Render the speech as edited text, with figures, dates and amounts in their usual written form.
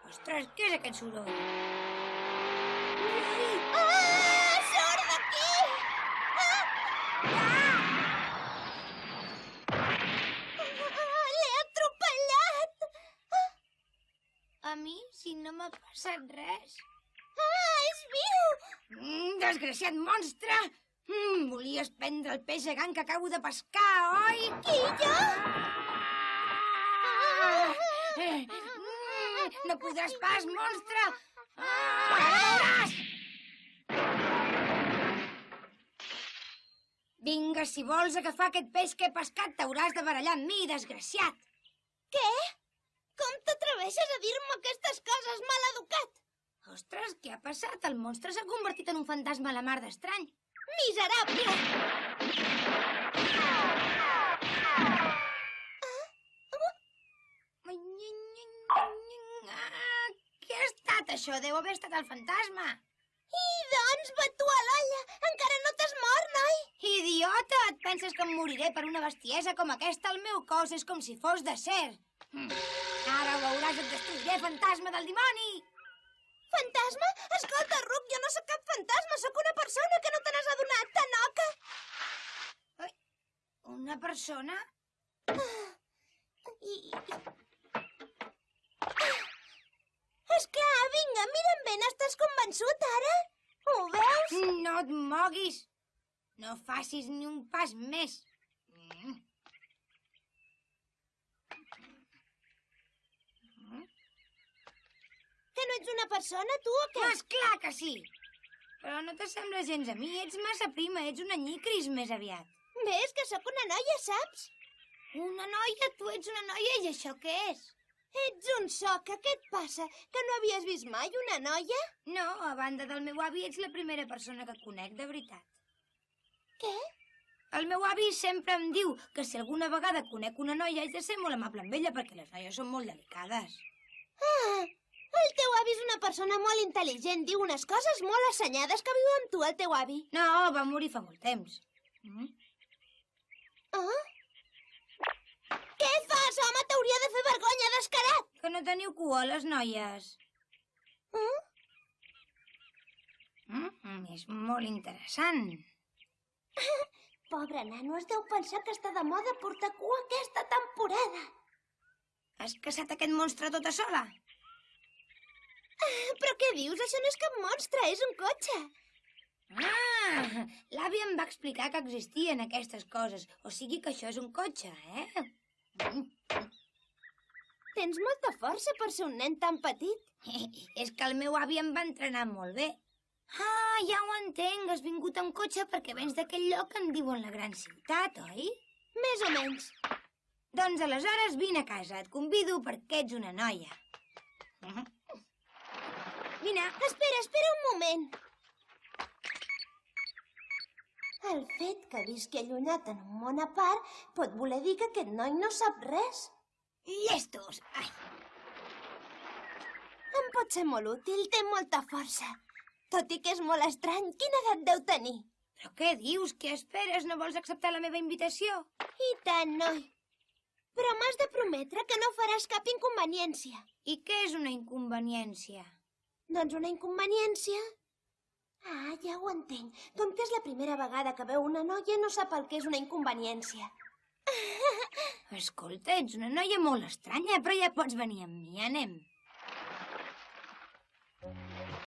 Ostres, què és aquest soroll? Ah! Surt d'aquí! L'he atropellat! A mi, si no m'ha passat res. Ah, és viu! Desgraciat monstre! Volies prendre el peix gegant que acabo de pescar, oi? Qui, jo? No podràs pas, monstre! Ara veuràs! Vinga, si vols agafar aquest peix que he pescat, t'hauràs de barallar amb mi, desgraciat! Què? Com t'atreveixes a dir-me aquestes coses, maleducat? Ostres, què ha passat? El monstre s'ha convertit en un fantasma a la mar d'estrany. Miserable! Què ha estat això? Deu haver estat el fantasma. I doncs, batu a l'olla! Encara no t'has mort, noi? Idiota! Et penses que em moriré per una bestiesa com aquesta? El meu cos és com si fos d'acer. Ara ho veuràs, et destruiré, fantasma del dimoni! Fantasma? Escolta, Ruc, jo no sóc cap fantasma, sóc una persona que no te n'has adonat, Tanoca! Una persona? Esclar, vinga, mira'm bé, n'estàs convençut, ara? Ho veus? No et moguis! No facis ni un pas més. Que no ets una persona, tu, o què? És clar que sí! Però no t'assembla gens a mi, ets massa prima, ets una nyicris més aviat. Ves que sóc una noia, saps? Una noia? Tu ets una noia i això què és? Ets un soca, què et passa? Que no havies vist mai una noia? No, a banda del meu avi ets la primera persona que conec, de veritat. Què? El meu avi sempre em diu que si alguna vegada conec una noia haig de ser molt amable amb ella perquè les noies són molt delicades. Ah, el teu avi és una persona molt intel·ligent, diu unes coses molt assenyades que viu amb tu, el teu avi. No, va morir fa molt temps. Ah? Què fas, home? T'hauria de fer vergonya, descarat! Que no teniu cua, les noies. És molt interessant. Pobre nano, es deu pensar que està de moda portar cua aquesta temporada. Has caçat aquest monstre tota sola? Però què dius? Això no és cap monstre, és un cotxe. L'avi em va explicar que existien aquestes coses. O sigui que això és un cotxe, eh? Tens molta força per ser un nen tan petit. És que el meu avi em va entrenar molt bé. Ah, ja ho entenc. Has vingut amb cotxe perquè vens d'aquell lloc que en diuen la gran ciutat, oi? Més o menys. Doncs aleshores vine a casa. Et convido perquè ets una noia. Vine. Espera un moment. El fet que visqui allunyat en un món a part pot voler dir que aquest noi no sap res. Llestos. Ai. Em pot ser molt útil, té molta força. Tot i que és molt estrany, quina edat deu tenir? Però què dius? Què esperes? No vols acceptar la meva invitació? I tant, noi. Però m'has de prometre que no faràs cap inconveniència. I què és una inconveniència? Doncs una inconveniència? Ah, ja ho entenc. Com que és la primera vegada que veu una noia, no sap el que és una inconveniència. Escolta, ets una noia molt estranya, però ja pots venir amb mi, anem.